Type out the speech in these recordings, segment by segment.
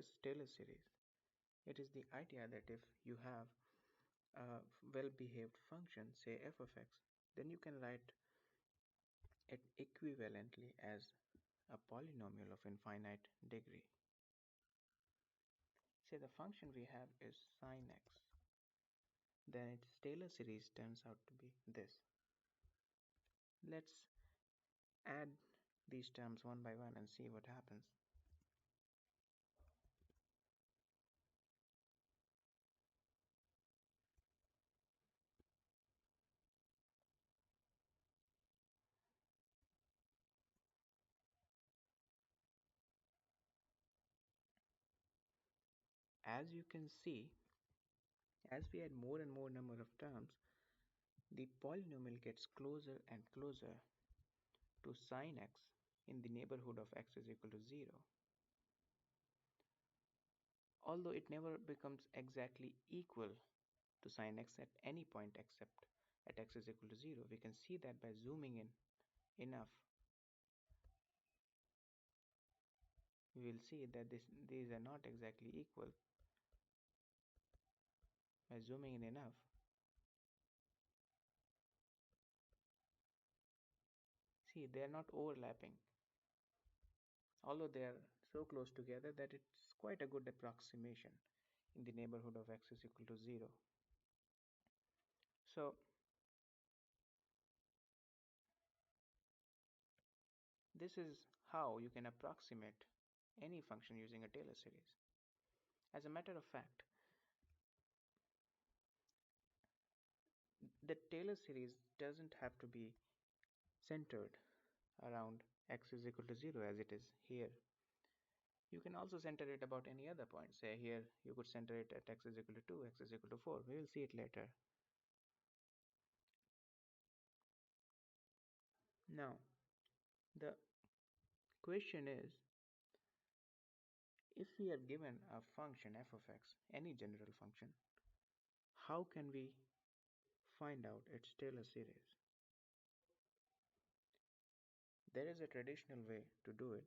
is Taylor series? It is the idea that if you have a well-behaved function, say f of x, then you can write it equivalently as a polynomial of infinite degree. Say the function we have is sine x, then its Taylor series turns out to be this. Let's add these terms one by one and see what happens. As you can see, as we add more and more number of terms, the polynomial gets closer and closer to sine x in the neighborhood of x is equal to 0. Although it never becomes exactly equal to sine x at any point except at x is equal to 0, we can see that by zooming in enough, we will see that these are not exactly equal. By zooming in enough, see, they are not overlapping, although they are so close together that it's quite a good approximation in the neighborhood of x is equal to 0. So this is how you can approximate any function using a Taylor series. As a matter of fact, the Taylor series doesn't have to be centered around x is equal to 0 as it is here. You can also center it about any other point. Say here you could center it at x is equal to 2, x is equal to 4. We will see it later. Now, the question is, if we are given a function f of x, any general function, how can we find out its Taylor series? There is a traditional way to do it,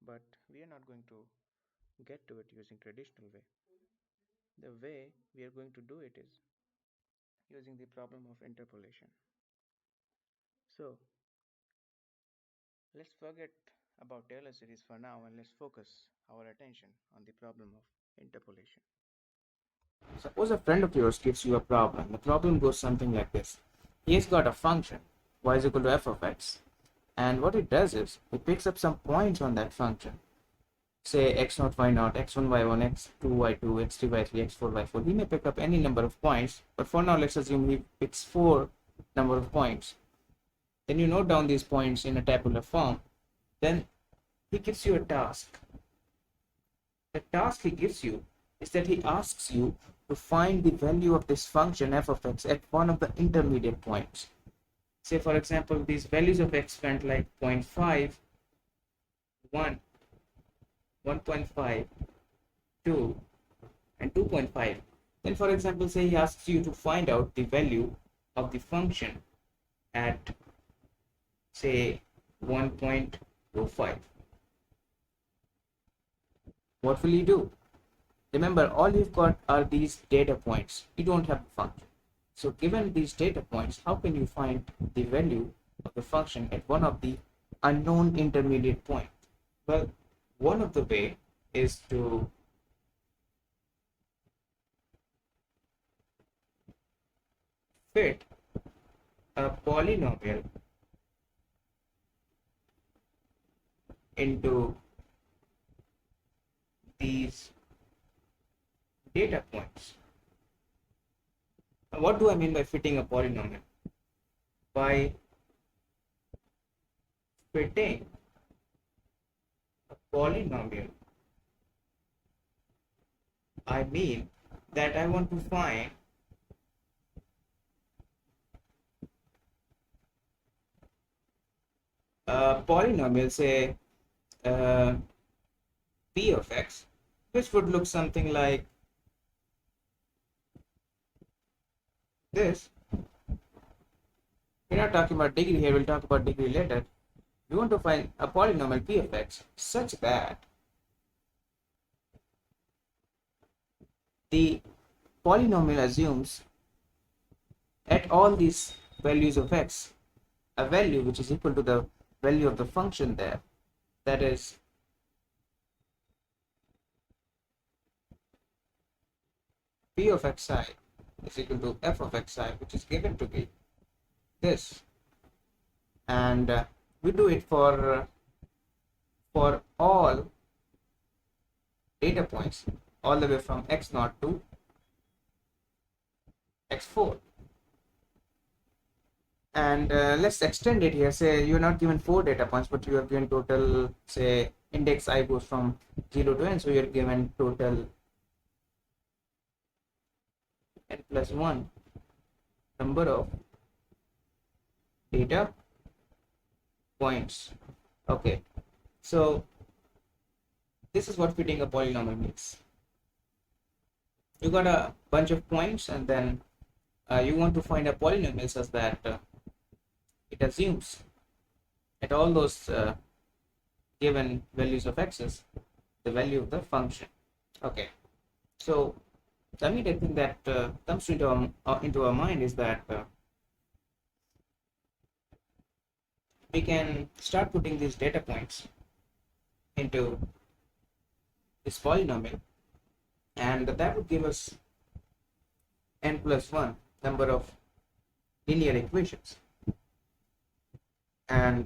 but we are not going to get to it using traditional way. The way we are going to do it is using the problem of interpolation. So let's forget about Taylor series for now and let's focus our attention on the problem of interpolation. Suppose a friend of yours gives you a problem. The problem goes something like this. He's got a function, y is equal to f of x. And what it does is, it picks up some points on that function. Say x0, y0, x1, y1, x2, y2, x3, y3, x4, y4. He may pick up any number of points, but for now let's assume he picks 4 number of points. Then you note down these points in a tabular form. Then he gives you a task. The task he gives you is that he asks you to find the value of this function f of x at one of the intermediate points. Say for example, these values of x went like 0.5, 1, 1.5, 2, and 2.5. Then for example, say he asks you to find out the value of the function at say 1.25. What will you do? Remember, all you've got are these data points. You don't have the function. So given these data points, how can you find the value of the function at one of the unknown intermediate points? Well, one of the way is to fit a polynomial into these data points. Now, what do I mean by fitting a polynomial? By fitting a polynomial, I mean that I want to find a polynomial, say p of x, which would look something like this. We're not talking about degree here, we'll talk about degree later. We want to find a polynomial p of x such that the polynomial assumes at all these values of x a value which is equal to the value of the function there, that is p of xi is equal to f of xi, which is given to be this. And we do it for all data points all the way from x0 to x4. And let's extend it here. Say you're not given 4 data points, but you are given total, say index I goes from 0 to n, so you're given total n plus 1 number of data points. Okay, so this is what fitting a polynomial means. You got a bunch of points, and then you want to find a polynomial such that it assumes at all those given values of x's the value of the function. Okay, so the immediate thing that comes into our mind is that we can start putting these data points into this polynomial, and that would give us n plus 1 number of linear equations. And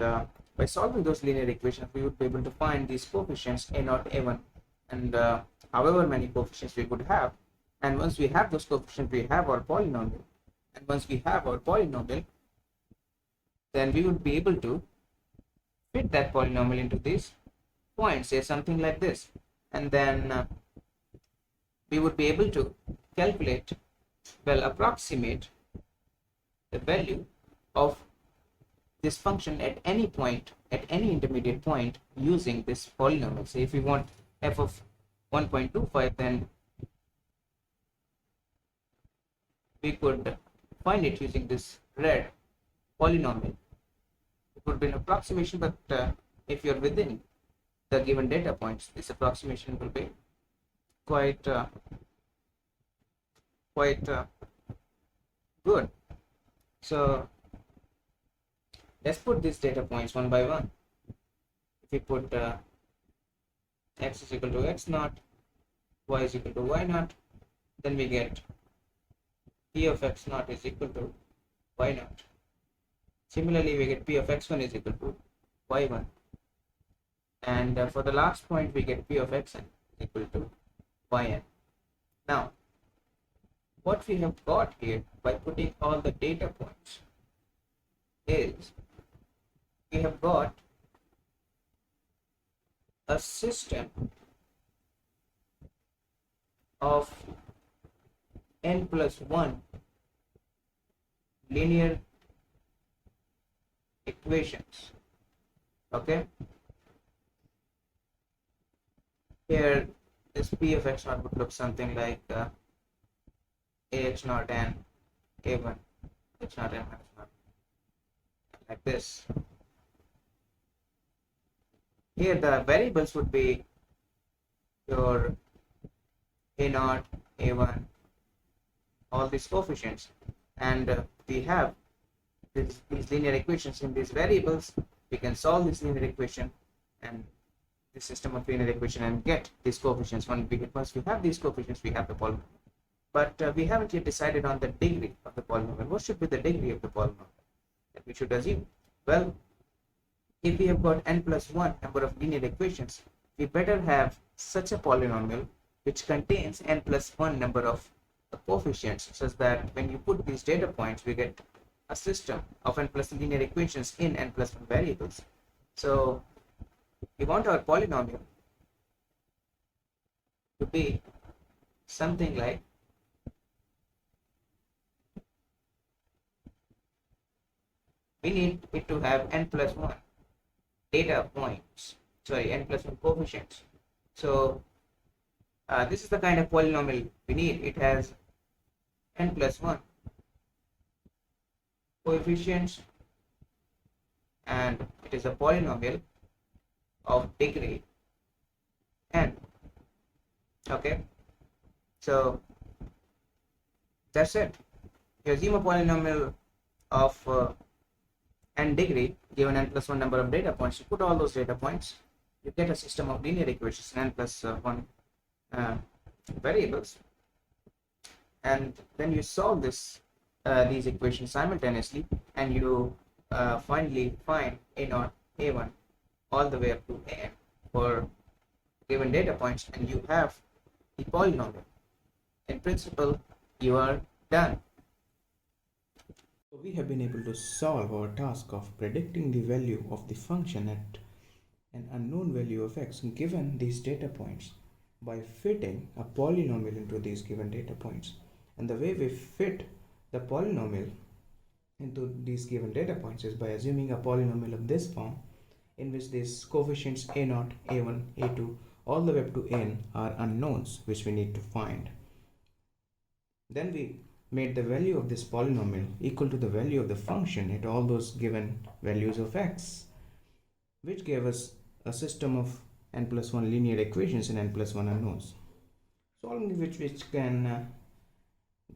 by solving those linear equations, we would be able to find these coefficients a0, a1, and however many coefficients we could have. And once we have those coefficients, we have our polynomial. And once we have our polynomial, then we would be able to fit that polynomial into these points, say something like this. And then we would be able to calculate, well, approximate the value of this function at any point, at any intermediate point, using this polynomial. So if we want f of 1.25, then we could find it using this red polynomial. It would be an approximation, but if you're within the given data points, this approximation will be quite good. So let's put these data points one by one. If we put x is equal to x0, y is equal to y0, then we get p of x0 is equal to y0. Similarly, we get p of x1 is equal to y1. And for the last point, we get p of xn is equal to yn. Now, what we have got here by putting all the data points is we have got a system of n plus 1 linear equations. Okay, here this p of x0 would look something like ax0 and a1 x0 and x0, like this. Here the variables would be your a0, a1, all these coefficients, and we have these linear equations in these variables. We can solve this linear equation and this system of linear equation and get these coefficients. Once we have these coefficients, we have the polynomial. But we haven't yet decided on the degree of the polynomial. What should be the degree of the polynomial that we should assume? Well, if we have got n plus 1 number of linear equations, we better have such a polynomial which contains n plus 1 number of coefficients, such that when you put these data points, we get a system of n plus linear equations in n plus 1 variables. So we want our polynomial to be something like we need it to have n plus 1 data points, sorry, n plus 1 coefficients. So this is the kind of polynomial we need. It has n plus 1 coefficients, and it is a polynomial of degree n. Okay, so That's it. You assume a polynomial of n degree given n plus 1 number of data points. You put all those data points, you get a system of linear equations in n plus 1 uh, variables, and then you solve these equations simultaneously, and you finally find a0, a1 all the way up to an for given data points, and you have the polynomial. In principle, you are done. So we have been able to solve our task of predicting the value of the function at an unknown value of x given these data points by fitting a polynomial into these given data points. And the way we fit the polynomial into these given data points is by assuming a polynomial of this form in which these coefficients a0, a1, a2 all the way up to n are unknowns which we need to find. Then we made the value of this polynomial equal to the value of the function at all those given values of x, which gave us a system of n plus 1 linear equations and n plus 1 unknowns, solving which can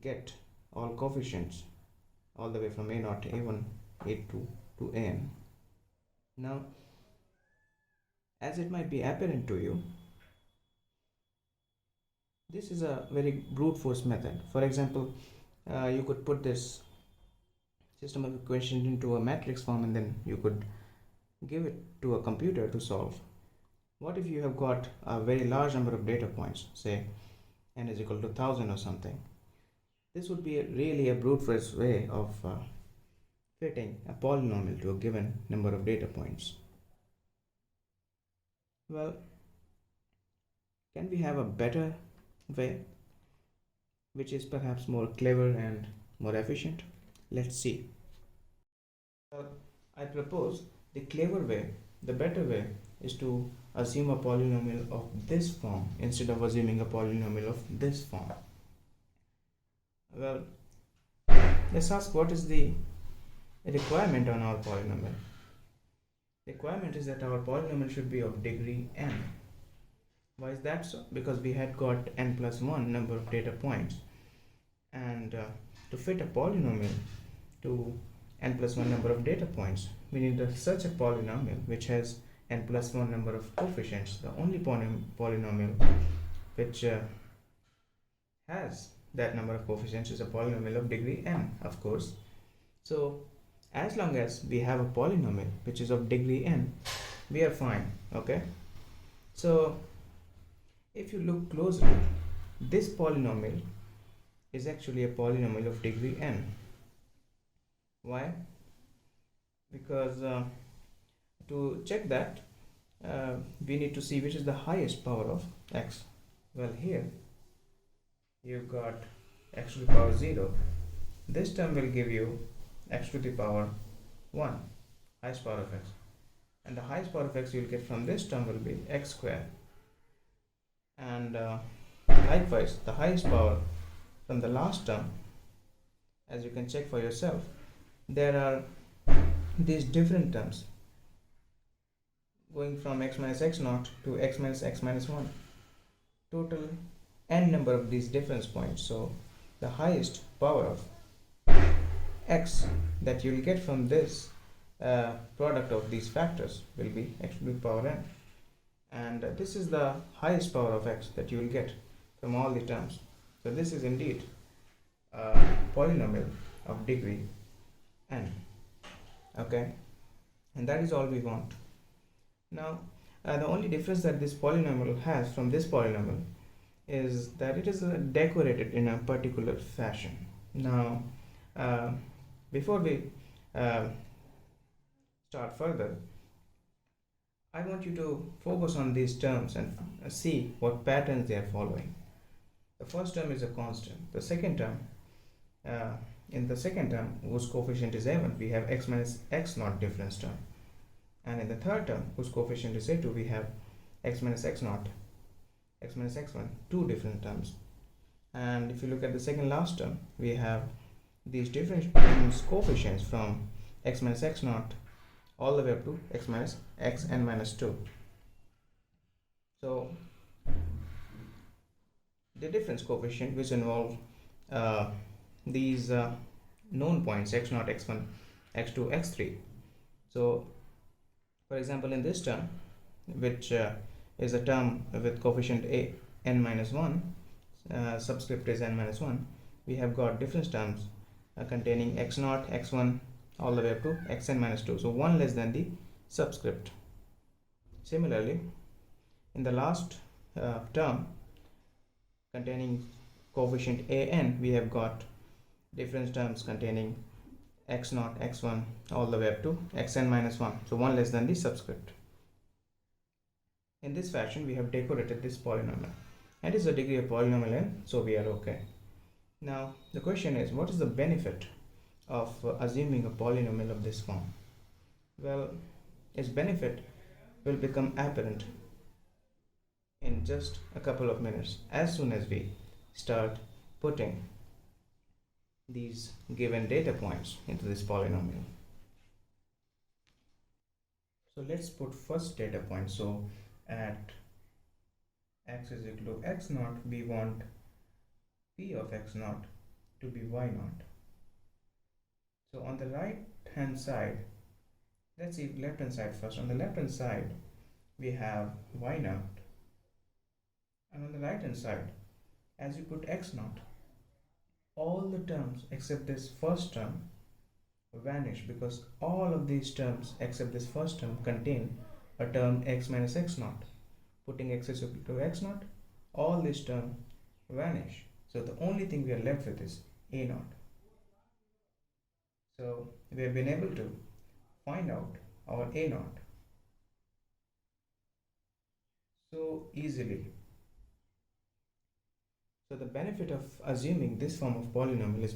get all coefficients all the way from a0, a1, a2 to n. Now, as it might be apparent to you, this is a very brute force method. For example, you could put this system of equations into a matrix form and then you could give it to a computer to solve. What if you have got a very large number of data points, say n is equal to 1000 or something? This would be really a brute force way of fitting a polynomial to a given number of data points. Well, can we have a better way which is perhaps more clever and more efficient? Let's see. Well, I propose the clever way, the better way, is to assume a polynomial of this form instead of assuming a polynomial of this form. Well, let's ask what is the requirement on our polynomial. The requirement is that our polynomial should be of degree n. Why is that so? Because we had got n plus 1 number of data points, and to fit a polynomial to n plus 1 number of data points, we need such a polynomial which has n plus 1 number of coefficients. The only polynomial which has that number of coefficients is a polynomial of degree n, of course. So as long as we have a polynomial which is of degree n, we are fine. Okay, so if you look closely, this polynomial is actually a polynomial of degree n. Why? Because to check that, we need to see which is the highest power of x. Well, here you've got x to the power 0. This term will give you x to the power 1, highest power of x. And the highest power of x you'll get from this term will be x squared. And likewise, the highest power from the last term, as you can check for yourself, there are these different terms going from x minus x naught to x minus 1. Total n number of these difference points. So the highest power of x that you will get from this product of these factors will be x to the power n. And this is the highest power of x that you will get from all the terms. So this is indeed a polynomial of degree n. Okay, and that is all we want. Now the only difference that this polynomial has from this polynomial is that it is decorated in a particular fashion. Now before we start further, I want you to focus on these terms and see what patterns they are following. The first term is a constant. The second term, in the second term whose coefficient is a1, we have x minus x naught difference term. And in the third term whose coefficient is a2, we have x minus x naught, x minus x1, two different terms. And if you look at the second last term, we have these different coefficients from x minus x naught all the way up to x minus xn minus 2. So the difference coefficient which involve these known points x0, x1, x2, x3. So for example, in this term, which is a term with coefficient a n minus 1, subscript is n minus 1, we have got different terms containing x0, x1 all the way up to xn minus 2, so 1 less than the subscript. Similarly, in the last term containing coefficient an, we have got different terms containing x0, x1 all the way up to xn minus 1, so 1 less than the subscript. In this fashion, we have decorated this polynomial, and it is a degree of polynomial n, so we are okay. Now the question is, what is the benefit of assuming a polynomial of this form? Well, its benefit will become apparent in just a couple of minutes as soon as we start putting these given data points into this polynomial. So let's put first data point. So at x is equal to x naught, we want p of x naught to be y naught. So on the right hand side, let's see left hand side first. On the left hand side, we have y naught, and on the right hand side, as you put x naught, all the terms except this first term vanish, because all of these terms except this first term contain a term x minus x naught. Putting x is equal to x naught, all these terms vanish. So the only thing we are left with is a naught. So we have been able to find out our a naught so easily. So the benefit of assuming this form of polynomial is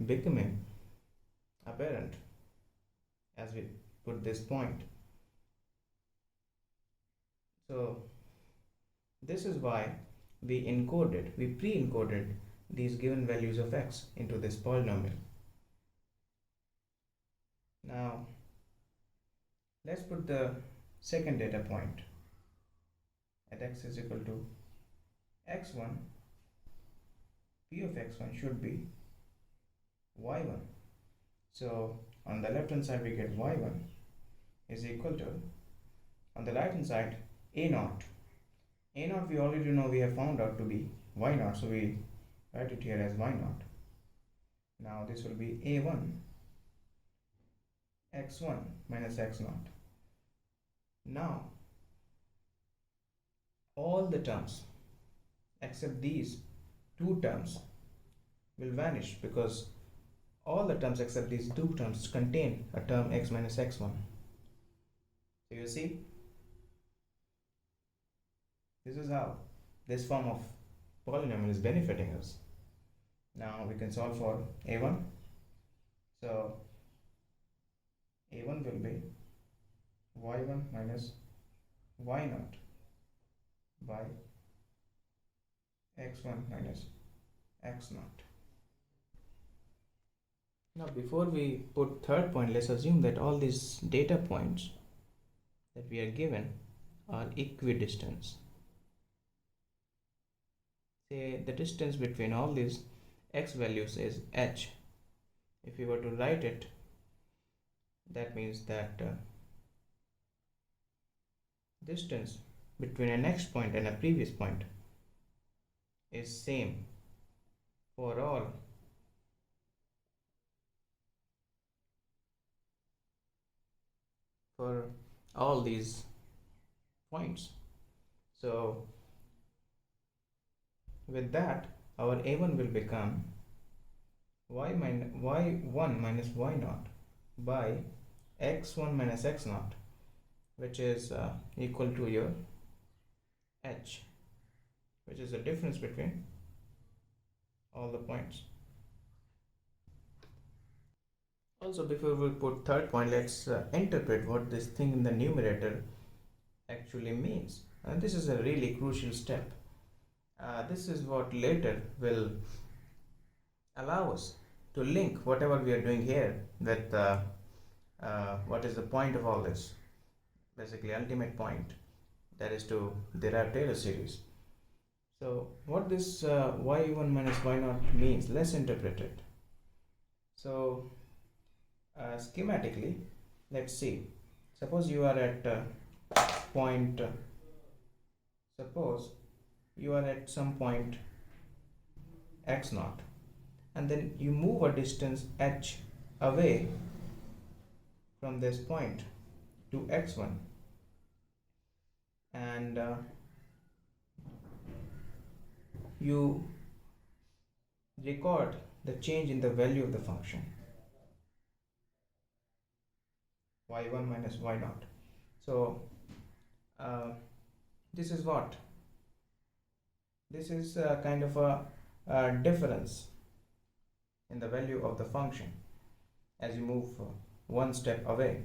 becoming apparent as we put this point. So this is why we pre-encoded these given values of x into this polynomial. Now let's put the second data point at x is equal to x1. P of x1 should be y1. So on the left hand side we get y1 is equal to, on the right hand side, a naught. A naught we already know, we have found out to be y naught, so we write it here as y naught. Now this will be a1 x1 minus x naught. Now all the terms except these two terms will vanish, because all the terms except these two terms contain a term x minus x1. So you see, this is how this form of polynomial is benefiting us. Now we can solve for a1. So a1 will be y1 minus y naught by x1 minus x naught. Now before we put third point, let's assume that all these data points that we are given are equidistant. Say the distance between all these x values is h. If we were to write it, that means that distance between a next point and a previous point is same for all these points. So with that, our a1 will become y1 minus y naught by x1 minus x naught, which is equal to your h, which is the difference between all the points. Also, before we put third point, let's interpret what this thing in the numerator actually means. And this is a really crucial step. This is what later will allow us to link whatever we are doing here with what is the point of all this. Basically, ultimate point, that is to derive Taylor series. So what this y1 minus y0 means, let's interpret it. So schematically, let's see. Suppose you are at point. Suppose you are at some point x naught, and then you move a distance h away from this point to x1, and you record the change in the value of the function y1 minus y0. So uh, this is what? This is kind of a difference in the value of the function as you move one step away.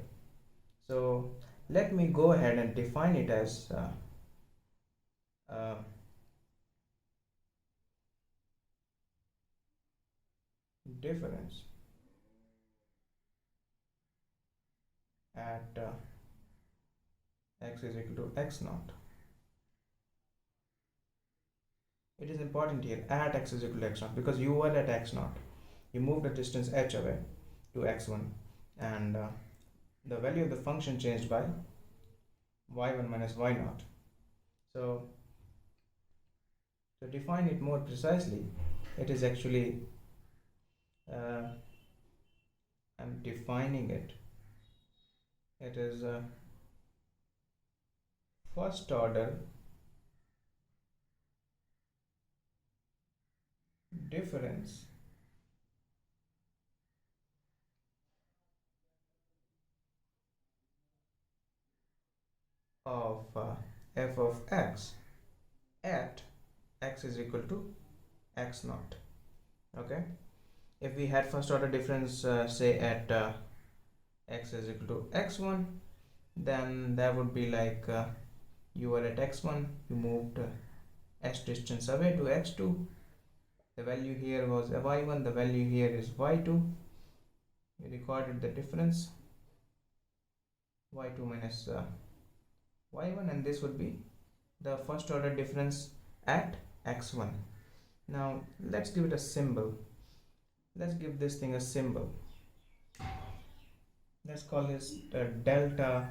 So let me go ahead and define it as uh, difference at x is equal to x naught. It is important here at x is equal to x naught because you were at x naught. You moved the distance h away to x1, and the value of the function changed by y1 minus y0. So to define it more precisely, it is actually I'm defining it. It is first order difference of f of x at x is equal to x naught. Okay, if we had first order difference say at x is equal to x1, then that would be like you were at x1, you moved s distance away to x2, the value here was y1, the value here is y2, you recorded the difference y2 minus y1, and this would be the first order difference at x1. Now let's give it a symbol. Let's give this thing a symbol. Let's call this delta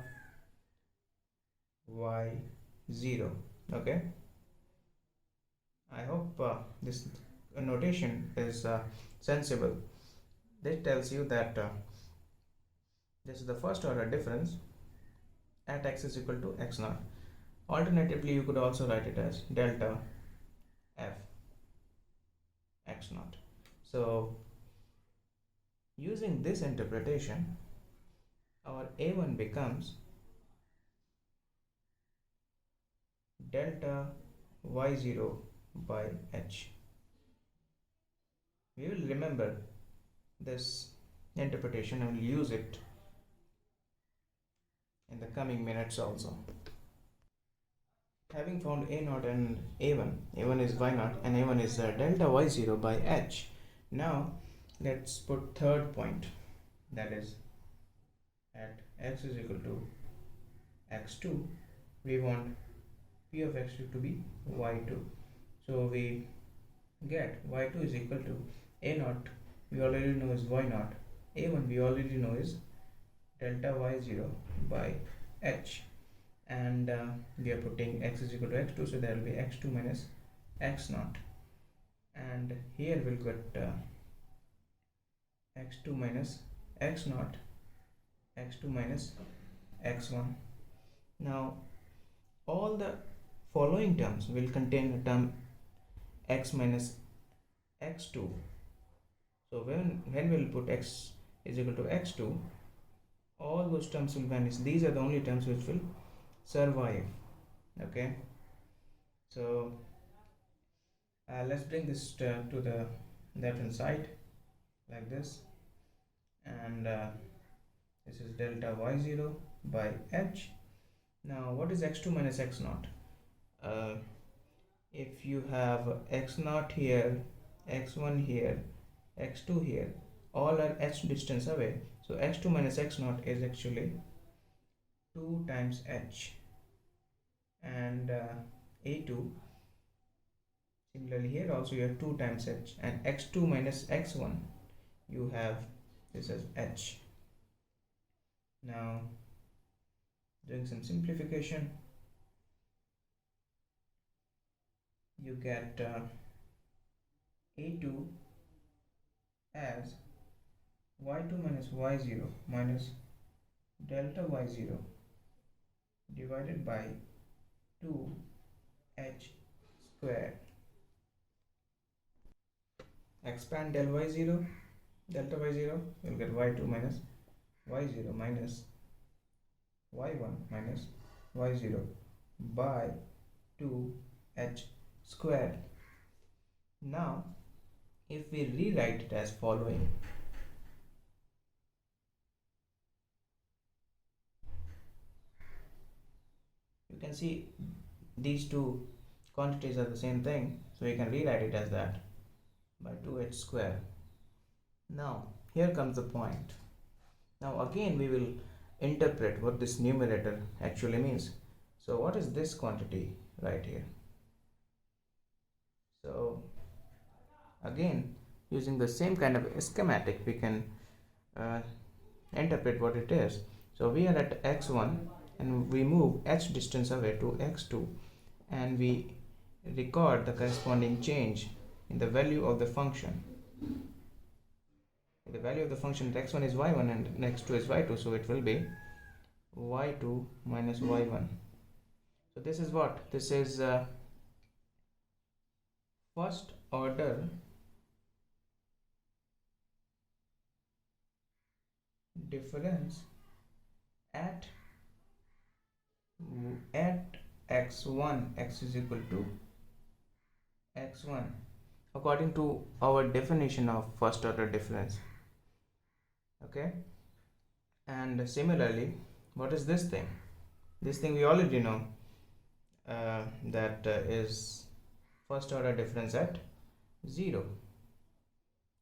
y0. Okay, I hope this notation is sensible. This tells you that this is the first order difference at x is equal to x naught. Alternatively, you could also write it as delta f x naught. So using this interpretation, our a1 becomes delta y0 by h. We will remember this interpretation and will use it in the coming minutes also. Having found a0 and a1 is y0 and a1 is delta y0 by h. Now let's put third point, that is at x is equal to x2, we want p of x2 to be y2. So we get y2 is equal to a0, we already know is y0, a1 we already know is delta y0 by h, and we are putting x is equal to x2, so there will be x2 minus x0, and here we'll get x2 minus x0, x2 minus x1. Now all the following terms will contain the term x minus x2. So when we'll put x is equal to x2, all those terms will vanish. These are the only terms which will survive. Okay, so let's bring this to the left hand side like this, and this is delta y0 by h. Now what is x2 minus x0? If you have x0 here, x1 here, x2 here, all are h distance away, so x2 minus x0 is actually 2 times h, and a2, similarly here also you have 2 times h, and x2 minus x1 you have this as h. Now doing some simplification, you get a2 as y2 minus y0 minus delta y0 divided by 2h squared. Expand del y0, delta y0, you'll get y2 minus y0 minus y1 minus y0 by 2h squared. Now if we rewrite it as following, you can see these two quantities are the same thing, so you can rewrite it as that by 2h square. Now here comes the point. Now again we will interpret what this numerator actually means. So what is this quantity right here? So again, using the same kind of schematic, we can uh, interpret what it is. So we are at x1 and we move h distance away to x2 and we record the corresponding change in the value of the function. The value of the function at x1 is y1 and x2 is y2, so it will be y2 minus y1. So this is what? This is first order difference at x1, x is equal to x1 according to our definition of first order difference. Okay, and similarly, what is this thing? This thing we already know, that is first order difference at 0,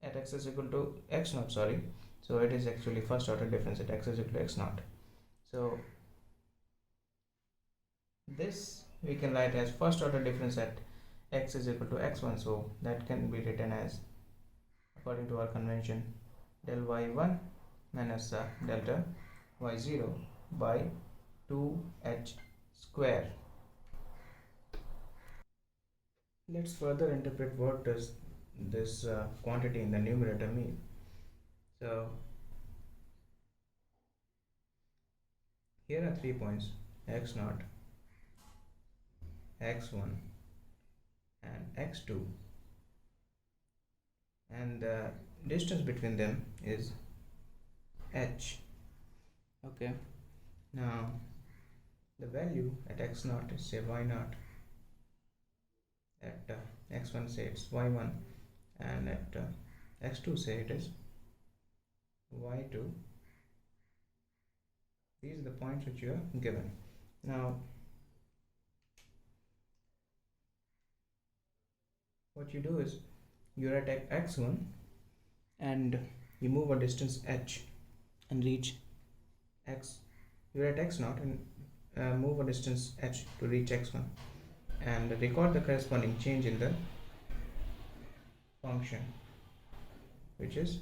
at x is equal to x naught, sorry. So it is actually first order difference at x is equal to x naught. So this we can write as first order difference at x is equal to x1, so that can be written as, according to our convention, del y1 minus delta y0 by 2h square. Let's further interpret what does this quantity in the numerator mean. So here are 3 points, x0, x1 and x2, and the distance between them is h. Okay, now the value at x0 is say y0, at x1 say it's y1, and at x2 say it is y2. These are the points which you are given. Now what you do is, you're at x1 and you move a distance h and reach x. You're at x0 and move a distance h to reach x1 and record the corresponding change in the function, which is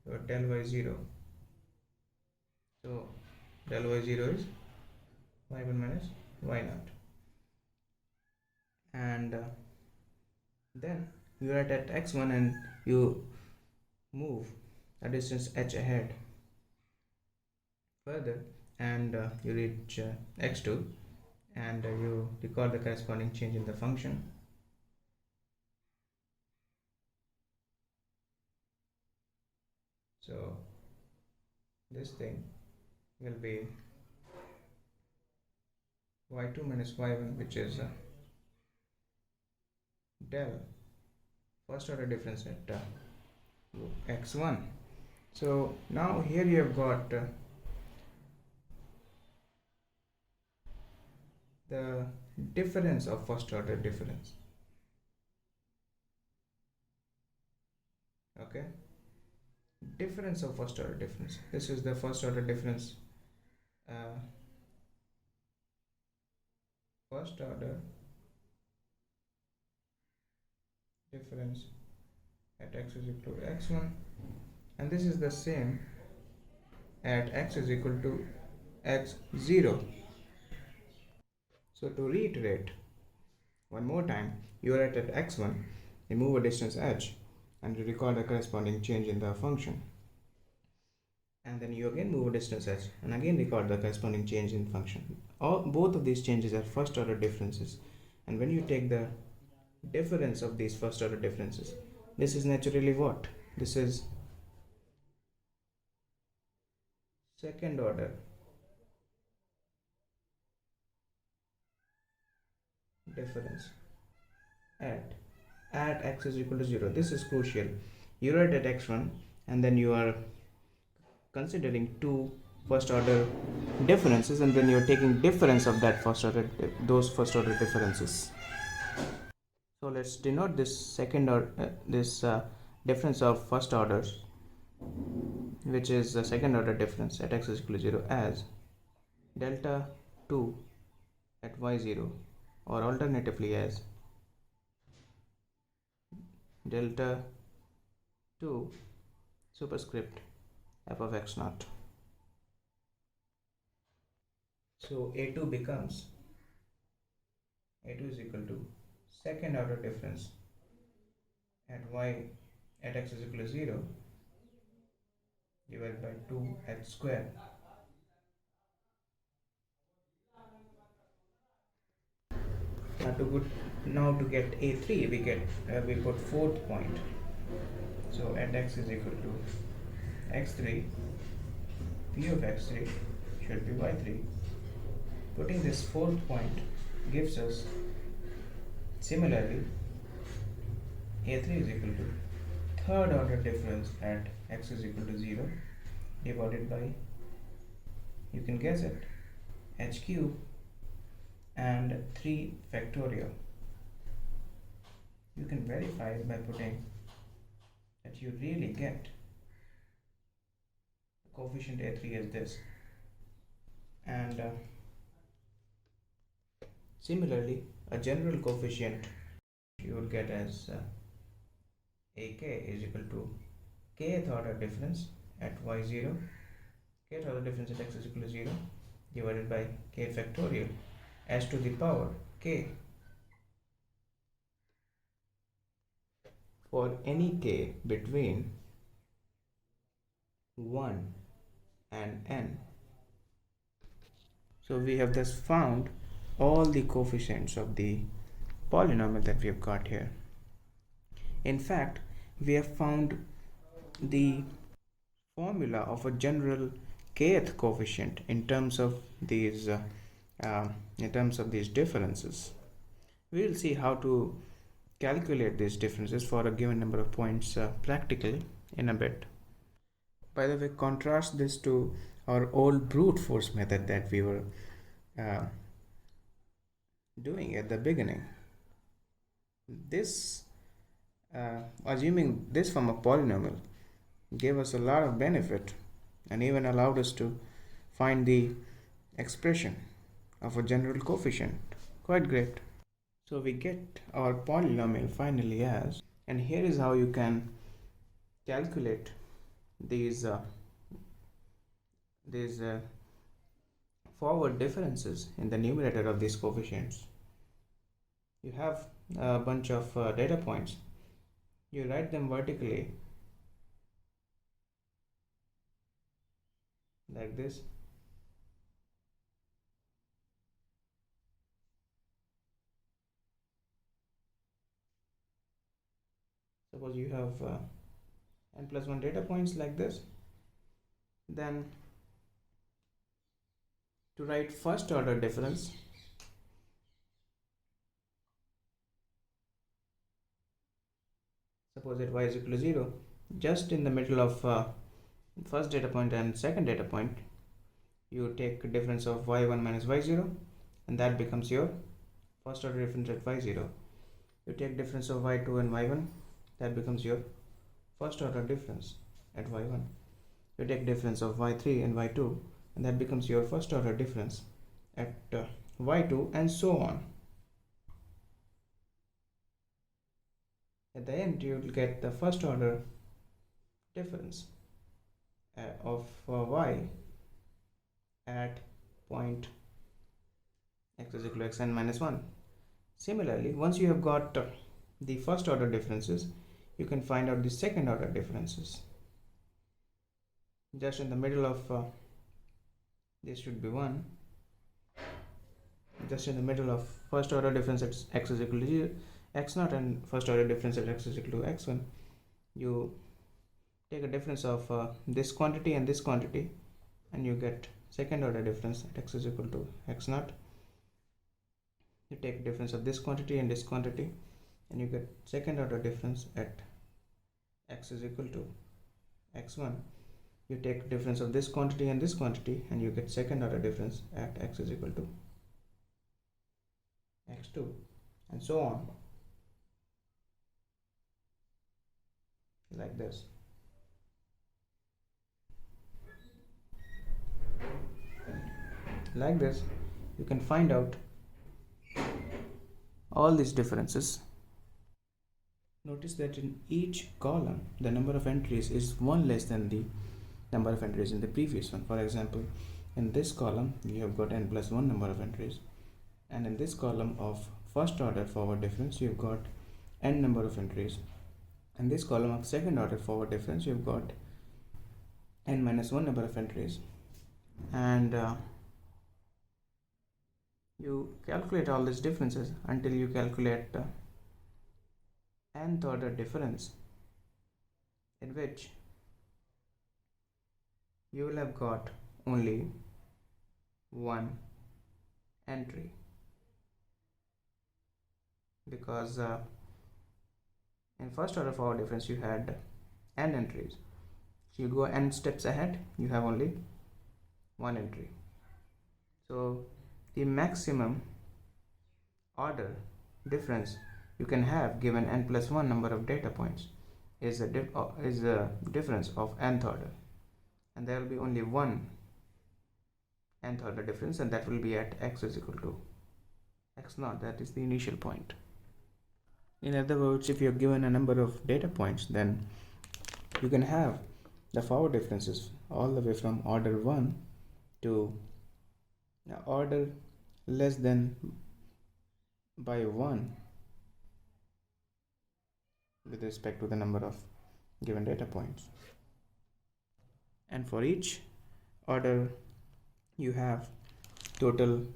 your del y0. So del y0 is y1 minus y0, and then you are at x1 and you move a distance h ahead further, and you reach x2 and you record the corresponding change in the function. So this thing will be y2 minus y1, which is del first order difference at x1. So now here you have got the difference of first order difference. Okay, difference of first order difference. This is the first order difference, first order difference at x is equal to x1, and this is the same at x is equal to x0. So to reiterate one more time, you are at x1, you move a distance h, and you record the corresponding change in the function. And then you again move a distance h, and again record the corresponding change in function. Both of these changes are first order differences, and when you take the difference of these first order differences, this is naturally what? This is second order difference at x is equal to 0. This is crucial. You are at x1, and then you are considering two first order differences, and then you're taking difference of that those first order differences. So let's denote this second or this difference of first orders, which is the second order difference at x is equal to 0, as delta 2 at y0, or alternatively as delta 2 superscript f of x naught. So a2 becomes a2 is equal to second order difference at x is equal to 0 divided by 2h square. Now to get a3, we put fourth point. So at x is equal to x3, p of x3 should be y3. Putting this fourth point gives us similarly a3 is equal to third order difference at x is equal to 0 divided by, you can guess it, h cube and 3 factorial. You can verify it by putting that you really get the coefficient a3 as this, and similarly a general coefficient you would get as ak is equal to kth order difference at y0, kth order difference at x is equal to 0 divided by k factorial s to the power k for any k between 1 and n. So we have thus found all the coefficients of the polynomial that we have got here. In fact, we have found the formula of a general kth coefficient in terms of these differences. We will see how to calculate these differences for a given number of points practically in a bit. By the way, contrast this to our old brute force method that we were uh, doing at the beginning. This assuming this from a polynomial gave us a lot of benefit and even allowed us to find the expression of a general coefficient. Quite great. So we get our polynomial finally as, and here is how you can calculate these forward differences in the numerator of these coefficients. You have a bunch of data points. You write them vertically like this. Suppose you have n plus 1 data points like this. Then to write first order difference, suppose at y is equal to 0, just in the middle of first data point and second data point, you take difference of y1 minus y0, and that becomes your first order difference at y0. You take difference of y2 and y1, that becomes your first order difference at y1. You take difference of y3 and y2, and that becomes your first order difference at y2, and so on. At the end, you will get the first order difference of y at point x is equal to xn minus 1. Similarly, once you have got the first order differences, you can find out the second order differences. Just in the middle of this should be 1. Just in the middle of first order difference at x is equal to 0, x0, and first order difference at x is equal to x1, you take a difference of this quantity and this quantity, and you get second order difference at x is equal to x0. You take difference of this quantity and this quantity, and you get second order difference at x is equal to x1. You take difference of this quantity and this quantity, and you get second order difference at x is equal to x2, and so on, like this. Like this, you can find out all these differences. Notice that in each column, the number of entries is one less than the number of entries in the previous one. For example, in this column, you have got n plus 1 number of entries, and in this column of first order forward difference, you've got n number of entries. In this column of second order forward difference, you've got n minus 1 number of entries. And you calculate all these differences until you calculate nth order difference, in which you will have got only one entry, because in first order forward difference you had n entries. So you go n steps ahead, you have only one entry. So the maximum order difference you can have given n plus 1 number of data points is a difference of nth order, and there will be only one nth order difference, and that will be at x is equal to x0. That is the initial point. In other words, if you are given a number of data points, then you can have the forward differences all the way from order 1 to order less than by 1 with respect to the number of given data points. And for each order, you have total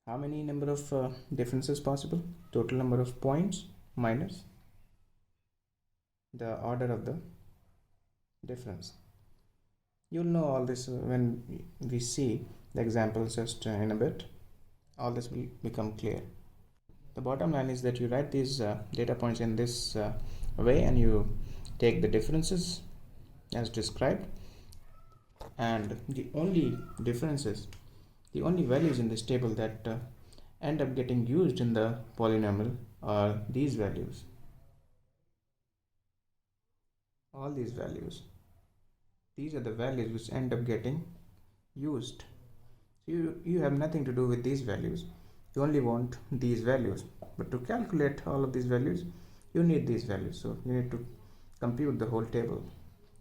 how many number of differences possible? Total number of points minus the order of the difference. You'll know all this when we see the examples just in a bit. All this will become clear. The bottom line is that you write these data points in this way, and you take the differences as described, and the only differences, the only values in this table that end up getting used in the polynomial are these values. All these values, these are the values which end up getting used. So you have nothing to do with these values, you only want these values, but to calculate all of these values you need these values, so you need to compute the whole table.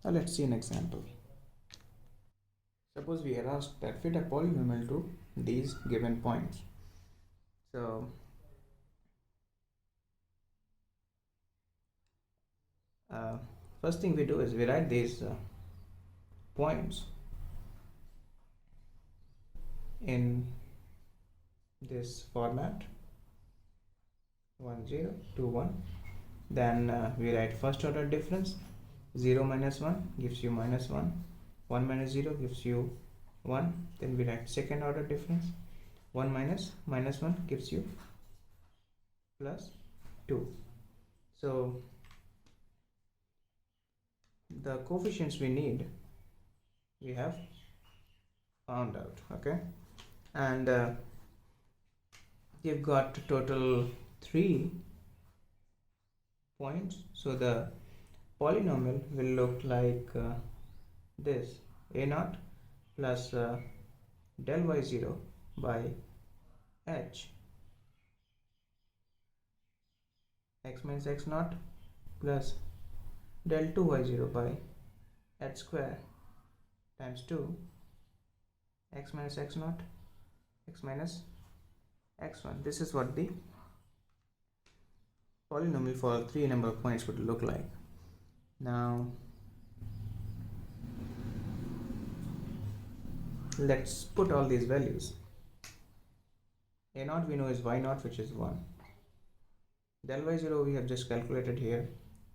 Now let's see an example. Suppose we are asked that fit a polynomial to these given points. So first thing we do is we write these points in this format 1 0 2 1. Then we write first order difference. 0 minus 1 gives you minus 1, 1 minus 0 gives you 1. Then we write second order difference. 1 minus minus 1 gives you plus 2. So the coefficients we need we have found out, okay, and we've got total 3 points. So the polynomial will look like this: a naught plus del y0 by h x minus x naught plus del 2y0 by h square times 2 x minus x naught x minus x1. This is what the polynomial for 3 number of points would look like. Now let's put all these values. A naught we know is y naught, which is 1. Del y0 we have just calculated here,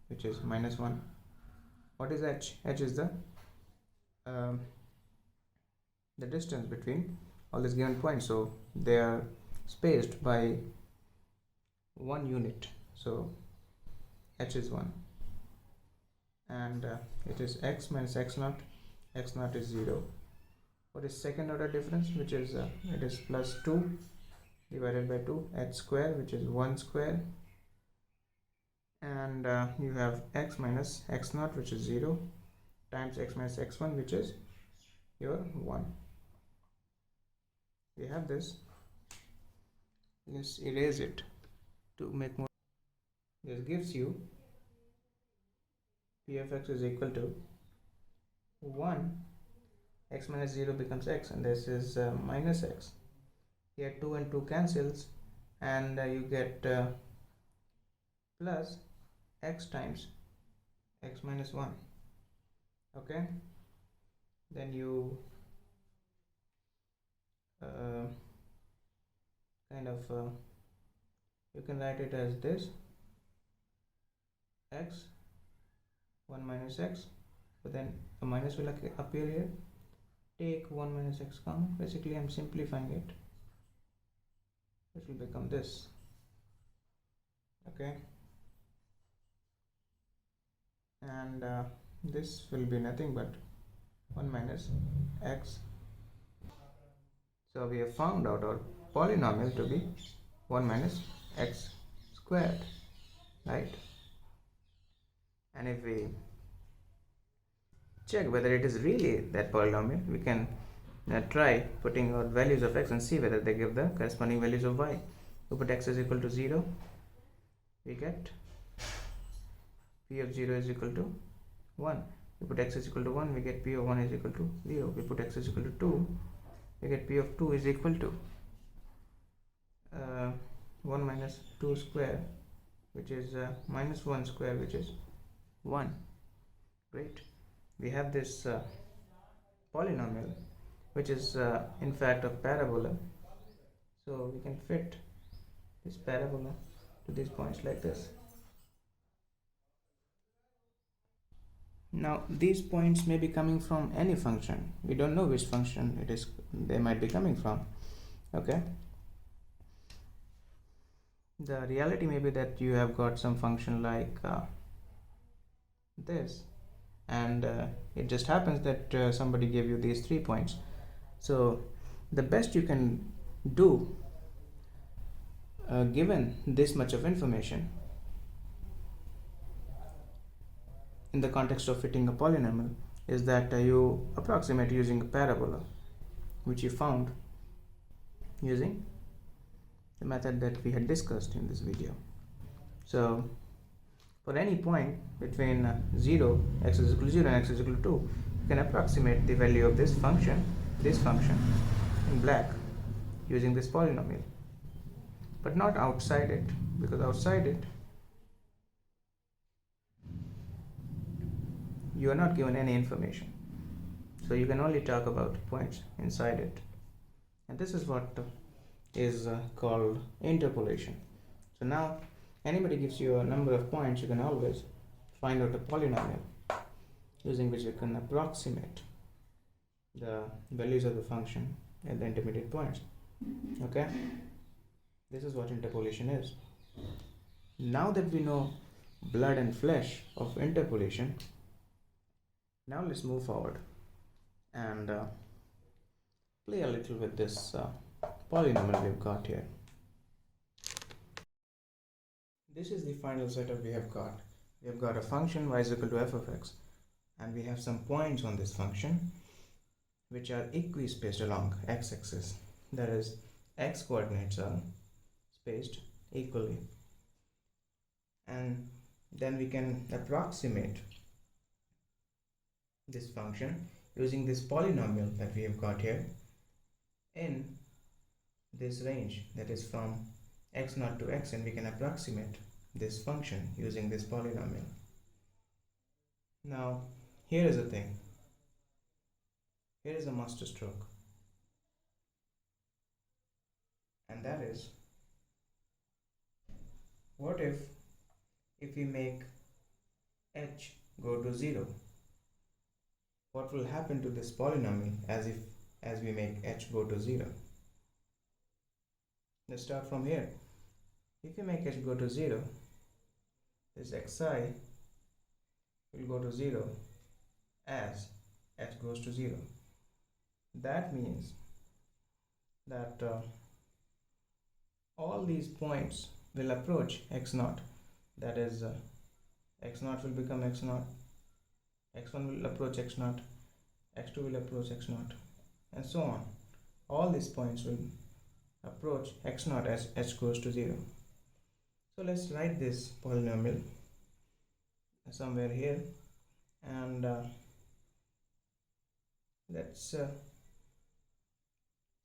which is minus 1. What is h? H is um, the distance between all these given points, so they are spaced by 1 unit, so h is 1. And it is x minus x naught is 0. What is second order difference, which is it is plus 2 divided by 2, h square, which is 1 square, and you have x minus x naught, which is 0, times x minus x1, which is your 1. We have this. Let's erase it to make more. This gives you p of x is equal to 1, x minus 0 becomes x, and this is minus x. Here 2 and 2 cancels, and you get plus x times x minus 1. Okay, then you you can write it as this: x 1 minus x, but then a minus will appear here. Take 1 minus x common. Basically I'm simplifying it. It will become this. Okay, and this will be nothing but 1 minus x. So we have found out our polynomial to be 1 minus x squared, right? And if we check whether it is really that polynomial, we can try putting out values of x and see whether they give the corresponding values of y. We put x is equal to 0, we get p of 0 is equal to 1. We put x is equal to 1, we get p of 1 is equal to 0. We put x is equal to 2, we get p of 2 is equal to 1 minus 2 square, which is minus 1 square, which is 1. Great. We have this polynomial, which is in fact a parabola. So we can fit this parabola to these points like this. Now these points may be coming from any function. We don't know which function it is they might be coming from. Okay, the reality may be that you have got some function like this, and it just happens that somebody gave you these 3 points. So the best you can do given this much of information in the context of fitting a polynomial is that you approximate using a parabola, which you found using the method that we had discussed in this video. So for any point between 0, x is equal to 0 and x is equal to 2, you can approximate the value of this function in black using this polynomial, but not outside it, because outside it you are not given any information. So you can only talk about points inside it, and this is what is called interpolation. So now anybody gives you a number of points, you can always find out a polynomial using which you can approximate the values of the function at the intermediate points. Okay, this is what interpolation is. Now that we know blood and flesh of interpolation, now let's move forward and play a little with this polynomial we've got here. This is the final setup we have got. We have got a function y is equal to f of x, and we have some points on this function which are equispaced along x-axis. That is, x coordinates are spaced equally, and then we can approximate this function using this polynomial that we have got here in this range, that is from x0 to xn. We can approximate this function using this polynomial. Now here is the thing, here is a master stroke, and that is, what if we make h go to 0, what will happen to this polynomial as we make h go to 0? Let's start from here. If you make h go to 0, this xi will go to 0 as h goes to 0. That means that all these points will approach x0, that is x0 will become x0, x1 will approach x0, x2 will approach x0, and so on. All these points will approach x0 as h goes to 0. So let's write this polynomial somewhere here, and let's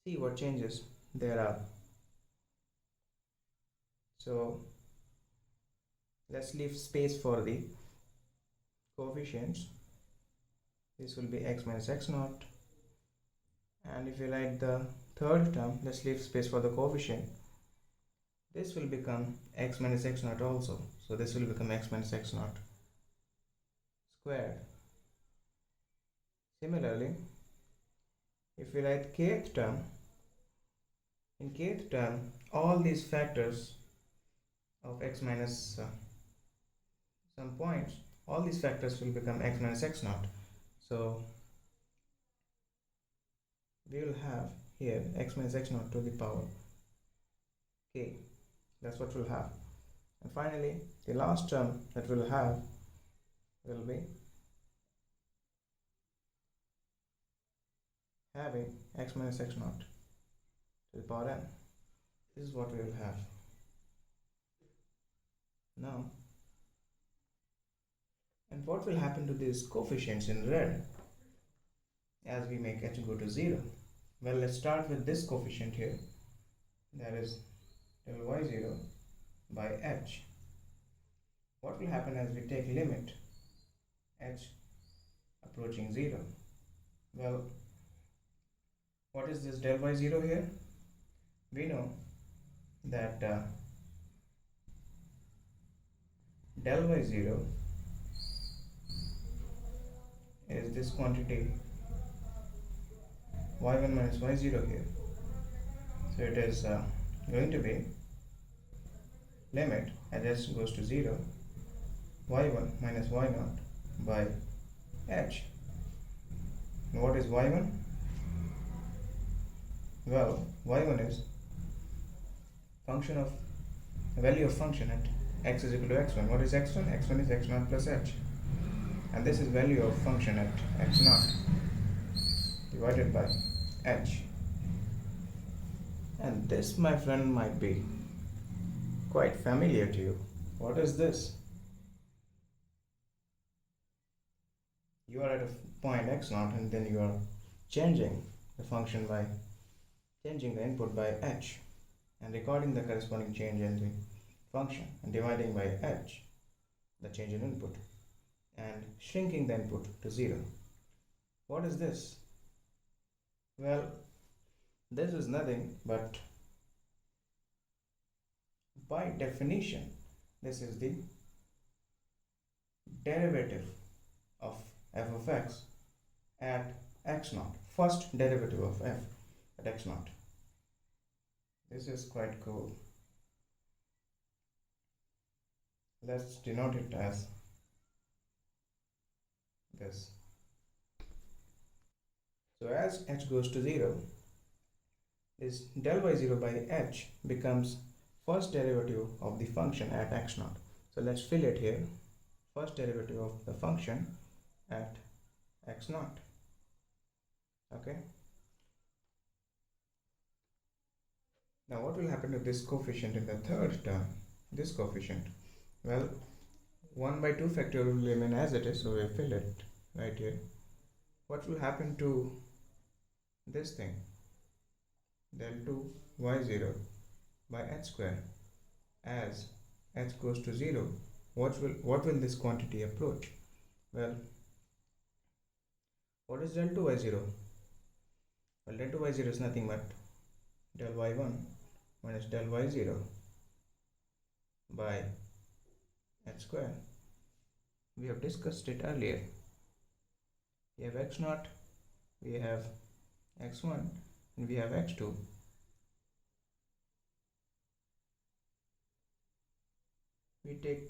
see what changes there are. So let's leave space for the coefficients. This will be x minus x0, and if you write the third term, let's leave space for the coefficient. This will become x minus x0 also, so this will become x minus x0 squared. Similarly, if we write kth term, in kth term all these factors of x minus some points, all these factors will become x minus x0. So we will have here x minus x0 to the power k. That's what we'll have. And finally, the last term that we'll have will be having x minus x0 to the power n. This is what we will have. Now, and what will happen to these coefficients in red as we make h go to 0? Well, let's start with this coefficient here, that is del y0 by h. What will happen as we take limit h approaching 0? Well, what is this del y0 here? We know that del y0 is this quantity y1 minus y0 here. So it is going to be limit as h goes to 0 y1 minus y0 by h. And what is y1? Well, y1 is function of value of function at x is equal to x1. What is x1? x1 is x0 plus h, and this is value of function at x0 divided by h. And this, my friend, might be quite familiar to you. What is this? You are at a point x0, and then you are changing the function by changing the input by h and recording the corresponding change in the function and dividing by h the change in input and shrinking the input to 0. What is this? Well, this is nothing but, by definition, this is the derivative of f of x at x0, first derivative of f at x0. This is quite cool. Let's denote it as this. So as h goes to 0, this del y0 by h becomes first derivative of the function at x0. So let's fill it here. First derivative of the function at x0. Okay. Now what will happen to this coefficient in the third term? This coefficient, well, 1 by 2 factorial will remain as it is, so we'll fill it right here. what will happen to this thing del 2 y0 by h square as h goes to 0? What will this quantity approach? Well, what is del 2 y0? Well, del 2 y0 is nothing but del y1 minus del y0 by h square. We have discussed it earlier. We have x naught, we have x1, and we have x2. We take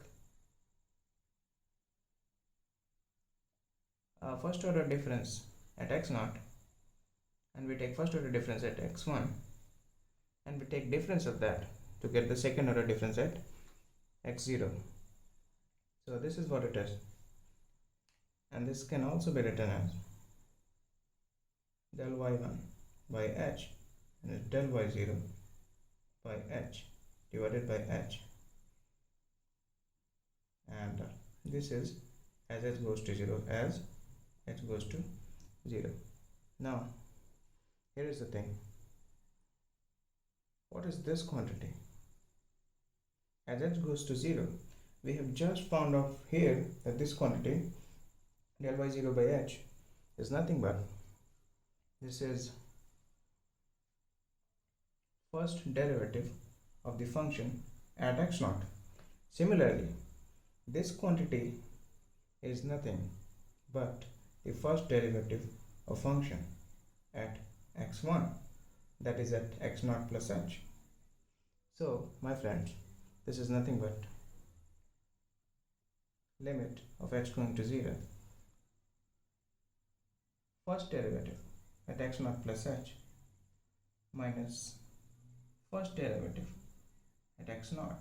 first order difference at x0, and we take first order difference at x1, and we take difference of that to get the second order difference at x0. So this is what it is, and this can also be written as del y1 by h, and it's del y0 by h divided by h, and this is as h goes to 0, as h goes to 0. Now here is the thing, what is this quantity? As h goes to 0, we have just found out here that this quantity del y0 by h is nothing but this is first derivative of the function at x0. Similarly, this quantity is nothing but the first derivative of function at x1, that is at x0 plus h. So my friends, this is nothing but limit of h going to 0, first derivative at x0 plus h minus first derivative at x0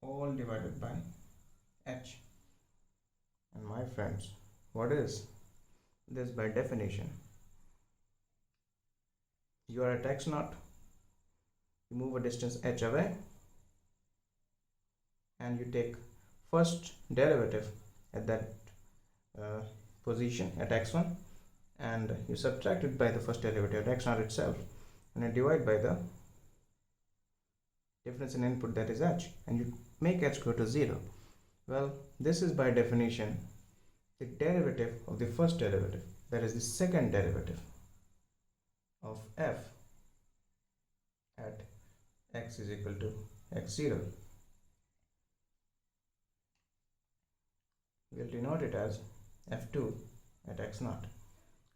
all divided by h. And my friends, what is this by definition? You are at x0, you move a distance h away, and you take first derivative at that position at x1, and you subtract it by the first derivative at x0 itself, and you divide by the difference in input, that is h, and you make h go to 0. Well, this is by definition the derivative of the first derivative, that is the second derivative of f at x is equal to x0. We'll denote it as f2 at x0.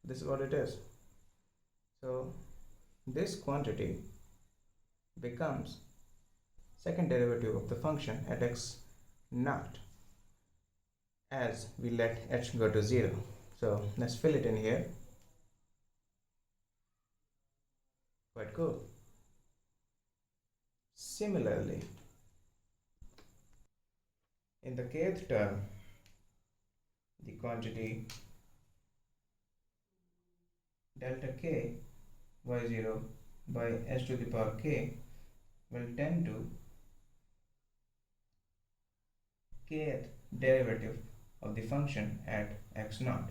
This is what it is. So this quantity becomes second derivative of the function at x0 as we let h go to 0. So let's fill it in here. Quite cool. Similarly, in the kth term, the quantity delta k y0 by h to the power k will tend to kth derivative of the function at x0,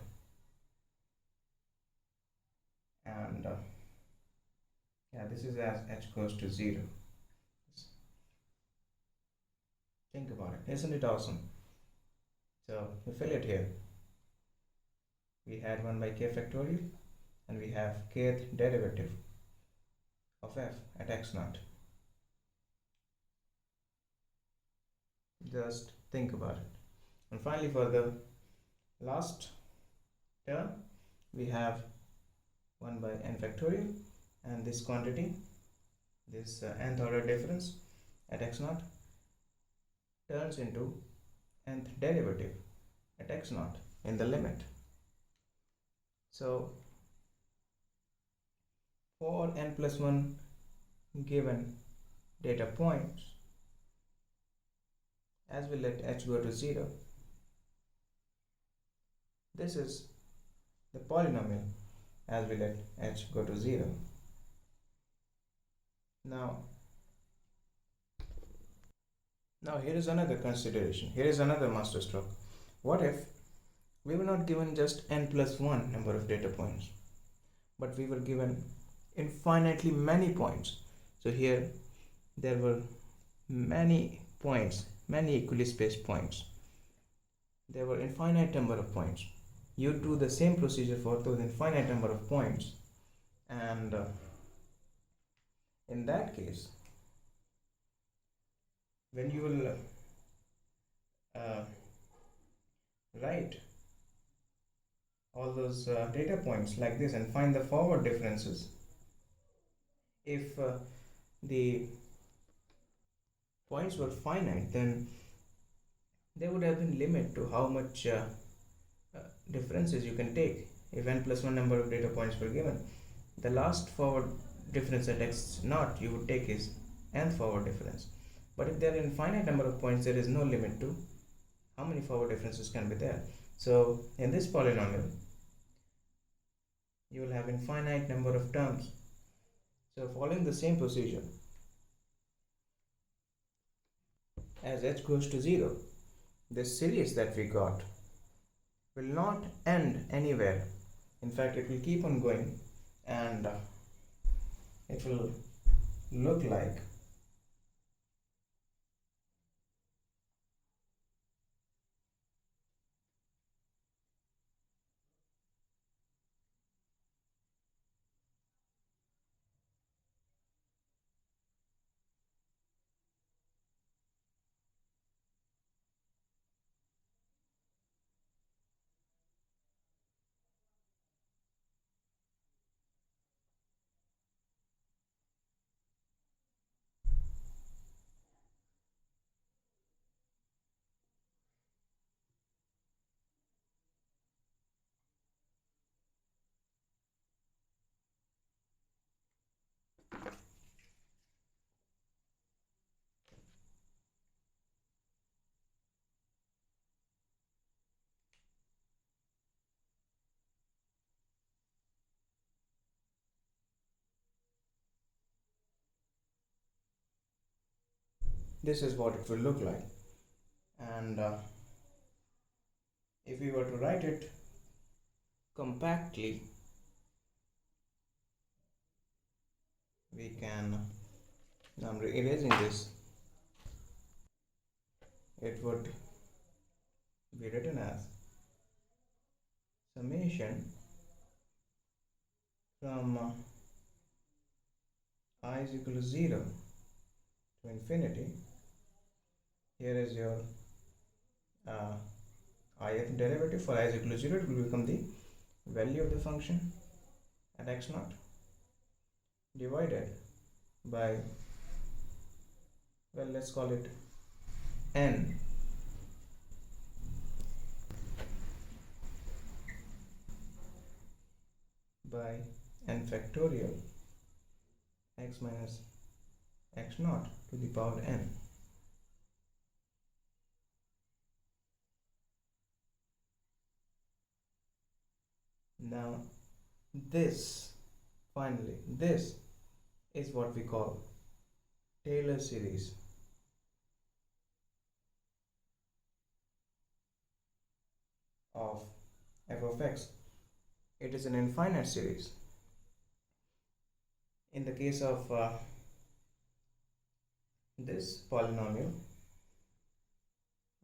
and this is as h goes to 0. Think about it, isn't it awesome? So we fill it here. We had 1 by k factorial, and we have kth derivative of f at x0. Just think about it. And finally, for the last term, we have 1 by n factorial, and this quantity, this nth order difference at x0 turns into nth derivative at x0 in the limit. So for n plus 1 given data points, as we let h go to 0, this is the polynomial as we let h go to 0. Now here is another consideration. Here is another masterstroke. What if We were not given just n plus 1 number of data points, but we were given infinitely many points. So here there were many points, many equally spaced points. There were infinite number of points. You do the same procedure for those infinite number of points, and in that case, when you will write all those data points like this and find the forward differences, if the points were finite, then there would have been limit to how much differences you can take. If n plus 1 number of data points were given, the last forward difference at x naught you would take is nth forward difference. But if there are infinite number of points, there is no limit to how many forward differences can be there. So in this polynomial, you will have infinite number of terms. So following the same procedure, as h goes to 0, this series that we got will not end anywhere. In fact, it will keep on going, and it will look like this is what it will look like. And if we were to write it compactly, we can, now I'm erasing this, it would be written as summation from I is equal to 0 to infinity. Here is your ith derivative. For I is equal to 0, it will become the value of the function at x naught divided by, well, let's call it n by n factorial x minus x naught to the power n. Now this, finally, this is what we call Taylor series of f of x. It is an infinite series. In the case of this polynomial,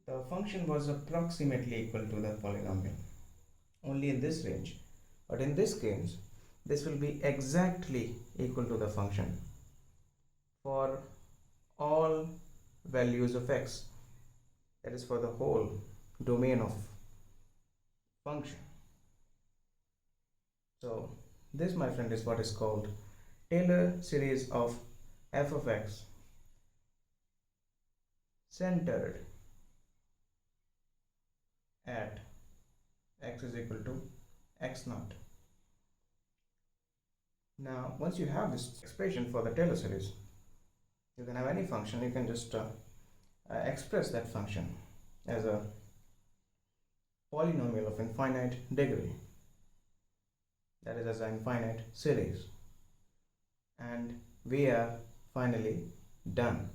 the function was approximately equal to the polynomial, only in this range. But in this case, this will be exactly equal to the function for all values of x, that is for the whole domain of function. So this, my friend, is what is called Taylor series of f of x centered at x is equal to x naught. Now once you have this expression for the Taylor series, you can have any function, you can just express that function as a polynomial of infinite degree, that is as an infinite series, and we are finally done.